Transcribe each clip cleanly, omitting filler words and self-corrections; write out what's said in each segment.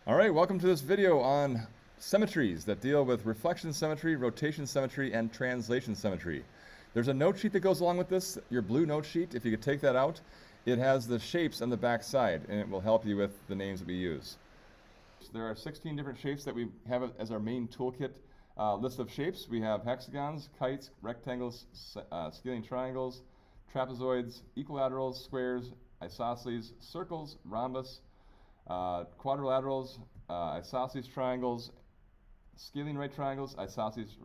All right, welcome to this video on symmetries that deal with reflection symmetry, rotation symmetry, and translation symmetry. There's a note sheet that goes along with this, your blue note sheet. If you could take that out, it has the shapes on the back side, and it will help you with the names that we use. So there are 16 different shapes that we have as our main toolkit list of shapes. We have hexagons, kites, rectangles, scaling triangles, trapezoids, equilaterals, squares, isosceles, circles, rhombus, quadrilaterals, isosceles triangles, scaling right triangles, isosceles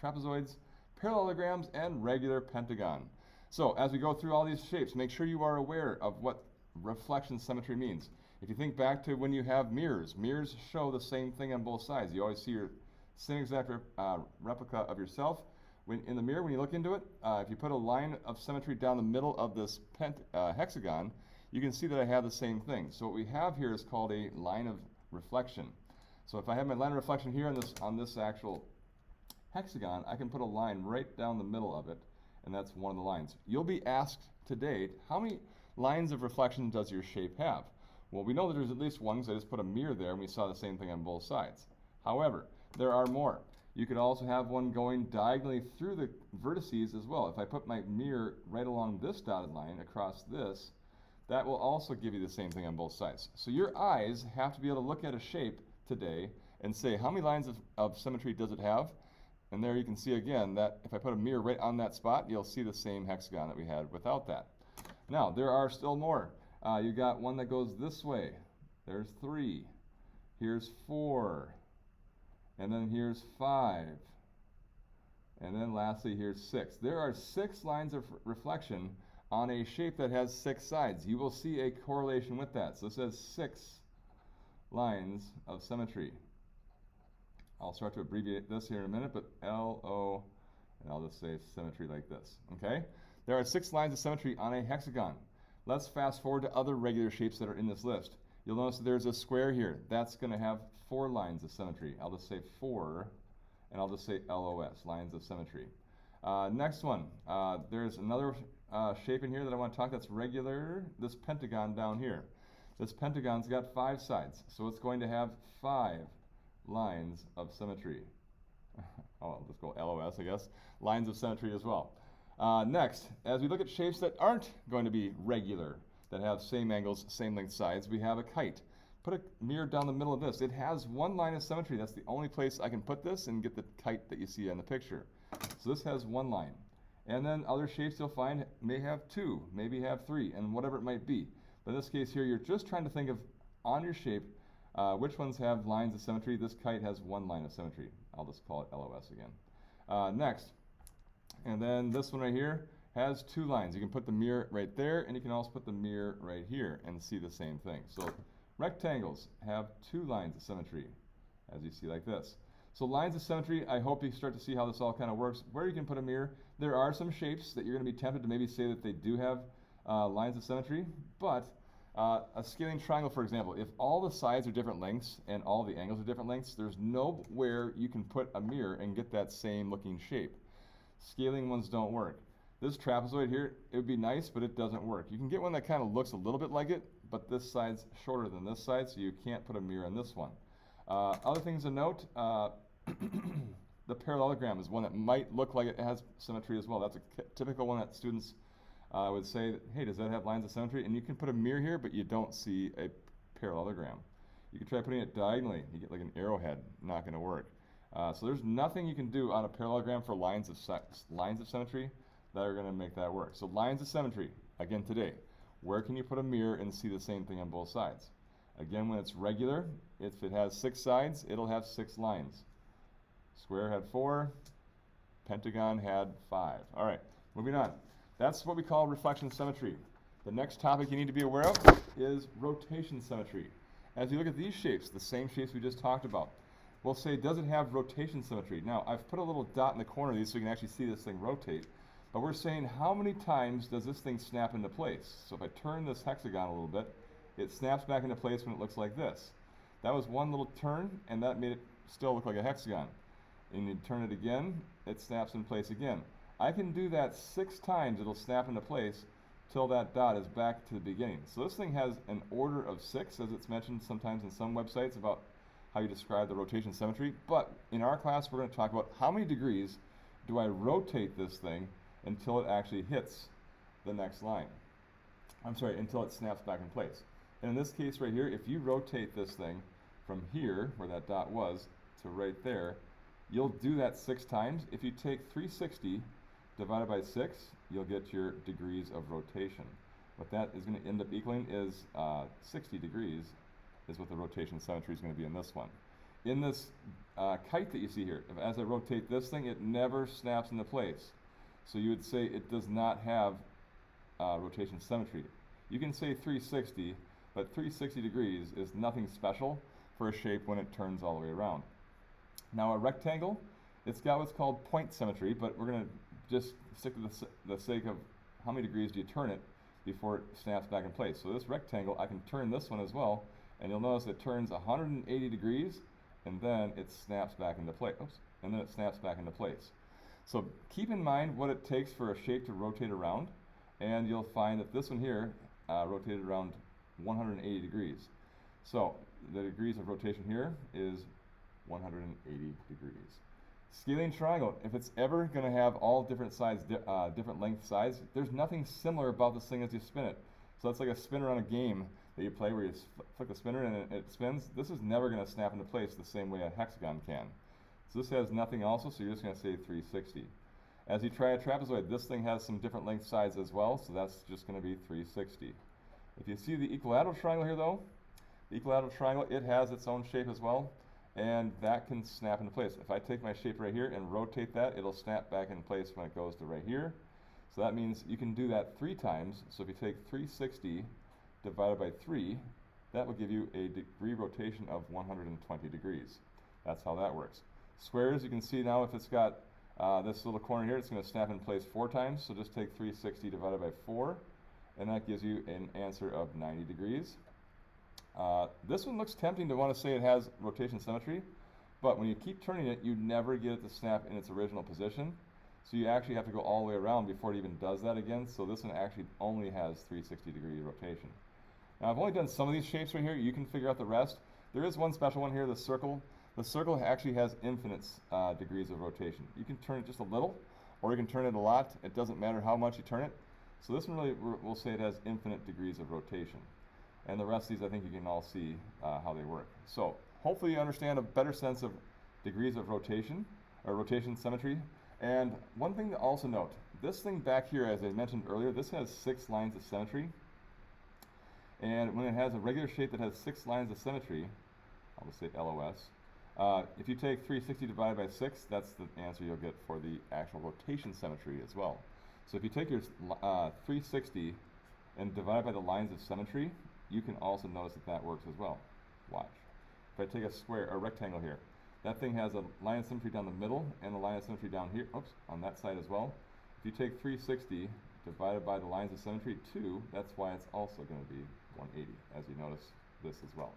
trapezoids, parallelograms, and regular pentagon. So as we go through all these shapes, make sure you are aware of what reflection symmetry means. If you think back to when you have mirrors, mirrors show the same thing on both sides. You always see your same exact replica of yourself. In the mirror, when you look into it, if you put a line of symmetry down the middle of this hexagon, you can see that I have the same thing. So what we have here is called a line of reflection. So if I have my line of reflection here on this actual hexagon, I can put a line right down the middle of it, and that's one of the lines. You'll be asked today, how many lines of reflection does your shape have? Well, we know that there's at least one, because I just put a mirror there, and we saw the same thing on both sides. However, there are more. You could also have one going diagonally through the vertices as well. If I put my mirror right along this dotted line across this, that will also give you the same thing on both sides. So your eyes have to be able to look at a shape today and say, how many lines of symmetry does it have? And there you can see again that if I put a mirror right on that spot, you'll see the same hexagon that we had without that. Now, there are still more. You got one that goes this way. There's 3. Here's 4. And then here's 5. And then lastly, here's 6. There are 6 lines of reflection on a shape that has 6 sides. You will see a correlation with that. So this has 6 lines of symmetry. I'll start to abbreviate this here in a minute, but L-O, and I'll just say symmetry like this, okay? There are 6 lines of symmetry on a hexagon. Let's fast forward to other regular shapes that are in this list. You'll notice that there's a square here. That's going to have 4 lines of symmetry. I'll just say 4, and I'll just say LOS, lines of symmetry. Next one, there's another shape in here that I want to talk that's regular, this pentagon down here. This pentagon's got 5 sides, so it's going to have 5 lines of symmetry. Oh, let's go LOS, I guess. Lines of symmetry as well. Next, as we look at shapes that aren't going to be regular, that have same angles, same length sides, we have a kite. Put a mirror down the middle of this. It has 1 line of symmetry. That's the only place I can put this and get the kite that you see in the picture. So this has 1 line. And then other shapes you'll find may have 2, maybe have 3, and whatever it might be. But in this case here, you're just trying to think of, on your shape, which ones have lines of symmetry. This kite has 1 line of symmetry. I'll just call it LOS again. Next, and then this one right here has 2 lines. You can put the mirror right there, and you can also put the mirror right here and see the same thing. So rectangles have 2 lines of symmetry, as you see like this. So lines of symmetry, I hope you start to see how this all kind of works. Where you can put a mirror, there are some shapes that you're going to be tempted to maybe say that they do have lines of symmetry, but a scaling triangle, for example, if all the sides are different lengths and all the angles are different lengths, there's nowhere you can put a mirror and get that same looking shape. Scaling ones don't work. This trapezoid here, it would be nice, but it doesn't work. You can get one that kind of looks a little bit like it, but this side's shorter than this side, so you can't put a mirror on this one. Other things to note, the parallelogram is one that might look like it has symmetry as well. That's a typical one that students would say, hey, does that have lines of symmetry? And you can put a mirror here, but you don't see a parallelogram. You can try putting it diagonally. You get like an arrowhead. Not going to work. So there's nothing you can do on a parallelogram for lines of symmetry that are going to make that work. So lines of symmetry, again today, where can you put a mirror and see the same thing on both sides? Again, when it's regular, if it has 6 sides, it'll have 6 lines. Square had 4, pentagon had 5. All right, moving on. That's what we call reflection symmetry. The next topic you need to be aware of is rotation symmetry. As you look at these shapes, the same shapes we just talked about, we'll say, does it have rotation symmetry? Now, I've put a little dot in the corner of these so you can actually see this thing rotate, but we're saying how many times does this thing snap into place? So if I turn this hexagon a little bit, it snaps back into place when it looks like this. That was one little turn, and that made it still look like a hexagon. And you turn it again, it snaps in place again. I can do that 6 times, it'll snap into place till that dot is back to the beginning. So this thing has an order of 6, as it's mentioned sometimes in some websites about how you describe the rotation symmetry. But in our class, we're going to talk about how many degrees do I rotate this thing until it actually hits the next line. I'm sorry, until it snaps back in place. And in this case right here, if you rotate this thing from here, where that dot was, to right there, you'll do that 6 times. If you take 360 divided by 6, you'll get your degrees of rotation. What that is going to end up equaling is 60 degrees is what the rotation symmetry is going to be in this one. In this kite that you see here, as I rotate this thing, it never snaps into place. So you would say it does not have rotation symmetry. You can say 360, but 360 degrees is nothing special for a shape when it turns all the way around. Now a rectangle, it's got what's called point symmetry, but we're going to just stick to the sake of how many degrees do you turn it before it snaps back in place. So this rectangle, I can turn this one as well, and you'll notice it turns 180 degrees, and then it snaps back into place. Oops, and then it snaps back into place. So keep in mind what it takes for a shape to rotate around, and you'll find that this one here rotated around 180 degrees. So the degrees of rotation here is 180 degrees. Scalene triangle, if it's ever going to have all different sides, different length sides, there's nothing similar about this thing as you spin it. So that's like a spinner on a game that you play where you flick the spinner and it spins. This is never going to snap into place the same way a hexagon can. So this has nothing also, so you're just going to say 360. As you try a trapezoid, this thing has some different length sides as well, so that's just going to be 360. If you see the equilateral triangle here though, the equilateral triangle, it has its own shape as well, and that can snap into place. If I take my shape right here and rotate that, it'll snap back in place when it goes to right here. So that means you can do that 3 times. So if you take 360 divided by 3, that will give you a degree rotation of 120 degrees. That's how that works. Squares, you can see now if it's got this little corner here, it's going to snap in place 4 times. So just take 360 divided by 4, and that gives you an answer of 90 degrees. This one looks tempting to want to say it has rotation symmetry, but when you keep turning it, you never get it to snap in its original position. So you actually have to go all the way around before it even does that again. So this one actually only has 360 degree rotation. Now I've only done some of these shapes right here. You can figure out the rest. There is one special one here, the circle. The circle actually has infinite degrees of rotation. You can turn it just a little, or you can turn it a lot. It doesn't matter how much you turn it. So this one really, we'll say it has infinite degrees of rotation. And the rest of these, I think you can all see how they work. So hopefully you understand a better sense of degrees of rotation, or rotation symmetry. And one thing to also note, this thing back here, as I mentioned earlier, this has 6 lines of symmetry. And when it has a regular shape that has 6 lines of symmetry, I'll just say LOS, if you take 360 divided by 6, that's the answer you'll get for the actual rotation symmetry as well. So if you take your 360 and divide by the lines of symmetry, you can also notice that that works as well. Watch. If I take a square, a rectangle here, that thing has a line of symmetry down the middle and a line of symmetry down here, oops, on that side as well. If you take 360 divided by the lines of symmetry 2, that's why it's also going to be 180, as you notice this as well.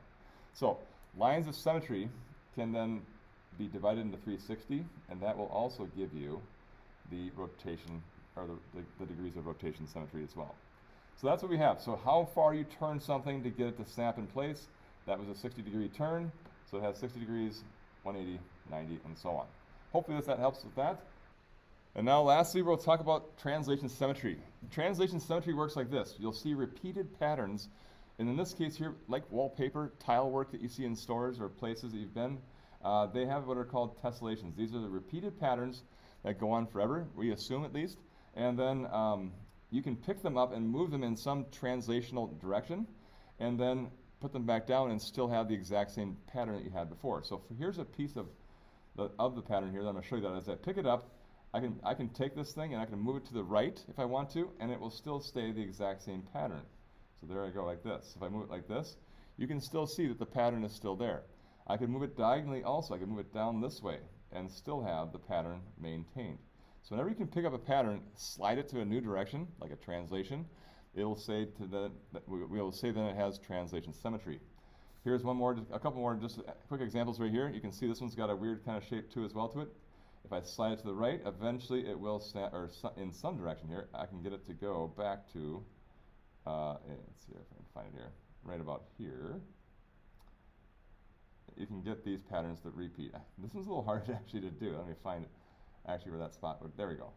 So lines of symmetry can then be divided into 360, and that will also give you the rotation, or the degrees of rotation symmetry as well. So that's what we have. So how far you turn something to get it to snap in place, that was a 60-degree turn, so it has 60 degrees, 180, 90, and so on. Hopefully that helps with that. And now lastly, we'll talk about translation symmetry. Translation symmetry works like this. You'll see repeated patterns, and in this case here, like wallpaper, tile work that you see in stores or places that you've been, they have what are called tessellations. These are the repeated patterns that go on forever, we assume at least, and then you can pick them up and move them in some translational direction, and then put them back down and still have the exact same pattern that you had before. So here's a piece of the pattern here that I'm going to show you. That as I pick it up, I can take this thing and I can move it to the right if I want to, and it will still stay the exact same pattern. So there I go, like this. If I move it like this, you can still see that the pattern is still there. I can move it diagonally also. I can move it down this way and still have the pattern maintained. So whenever you can pick up a pattern, slide it to a new direction, like a translation, it'll say we'll say that it has translation symmetry. Here's one more, a couple more just quick examples right here. You can see this one's got a weird kind of shape too as well to it. If I slide it to the right, eventually it will snap, or in some direction here, I can get it to go back to Let's see if I can find it here. Right about here. You can get these patterns that repeat. This one's a little hard actually to do. Let me find actually where that spot would. There we go.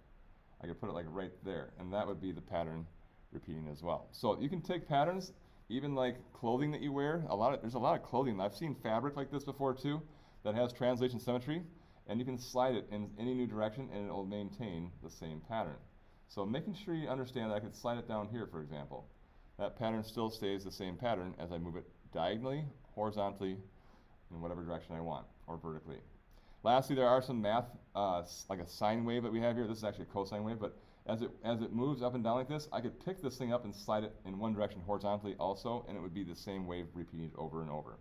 I could put it like right there, and that would be the pattern repeating as well. So you can take patterns, even like clothing that you wear. There's a lot of clothing. I've seen fabric like this before too, that has translation symmetry, and you can slide it in any new direction, and it will maintain the same pattern. So making sure you understand that I could slide it down here, for example. That pattern still stays the same pattern as I move it diagonally, horizontally, in whatever direction I want, or vertically. Lastly, there are some math, like a sine wave that we have here. This is actually a cosine wave, but as it moves up and down like this, I could pick this thing up and slide it in one direction horizontally also, and it would be the same wave repeated over and over.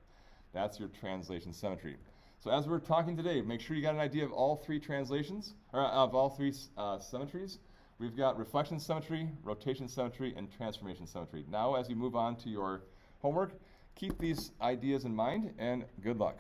That's your translation symmetry. So as we're talking today, make sure you got an idea of all three translations, or of all three symmetries. We've got reflection symmetry, rotation symmetry, and transformation symmetry. Now, as you move on to your homework, keep these ideas in mind, and good luck.